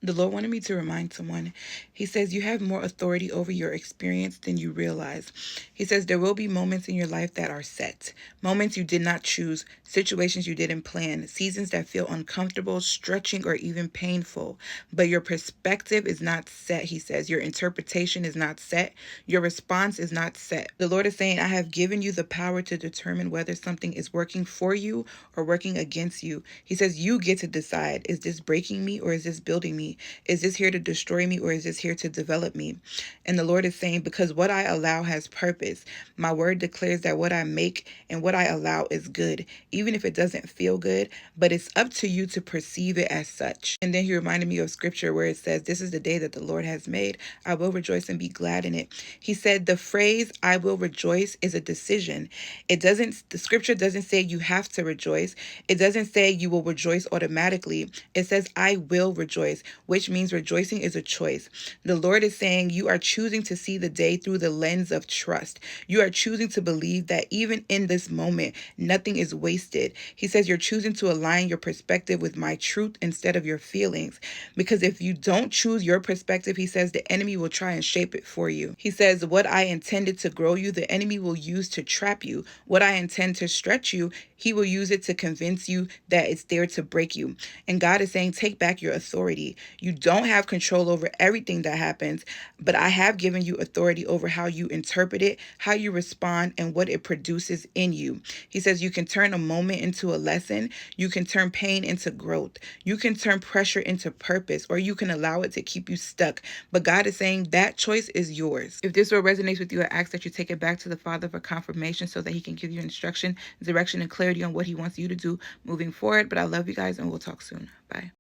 The Lord wanted me to remind someone. He says, you have more authority over your experience than you realize. He says, there will be moments in your life that are set, moments you did not choose, situations you didn't plan, seasons that feel uncomfortable, stretching, or even painful. But your perspective is not set, he says. Your interpretation is not set. Your response is not set. The Lord is saying, I have given you the power to determine whether something is working for you or working against you. He says, you get to decide, is this breaking me or is this building me? Is this here to destroy me or is this here to develop me? And the Lord is saying, because what I allow has purpose. My word declares that what I make and what I allow is good, even if it doesn't feel good, but it's up to you to perceive it as such. And then he reminded me of scripture where it says, this is the day that the Lord has made. I will rejoice and be glad in it. He said the phrase, I will rejoice, is a decision. The scripture doesn't say you have to rejoice. It doesn't say you will rejoice automatically. It says, I will rejoice, which means rejoicing is a choice. The Lord is saying you are choosing to see the day through the lens of trust. You are choosing to believe that even in this moment, nothing is wasted. He says you're choosing to align your perspective with my truth instead of your feelings. Because if you don't choose your perspective, he says the enemy will try and shape it for you. He says, what I intended to grow you, the enemy will use to trap you. What I intend to stretch you, he will use it to convince you that it's there to break you. And God is saying, take back your authority. You don't have control over everything that happens, but I have given you authority over how you interpret it, how you respond, and what it produces in you. He says you can turn a moment into a lesson. You can turn pain into growth. You can turn pressure into purpose, or you can allow it to keep you stuck. But God is saying that choice is yours. If this word resonates with you, I ask that you take it back to the Father for confirmation so that he can give you instruction, direction, and clarity on what he wants you to do moving forward. But I love you guys, and we'll talk soon. Bye.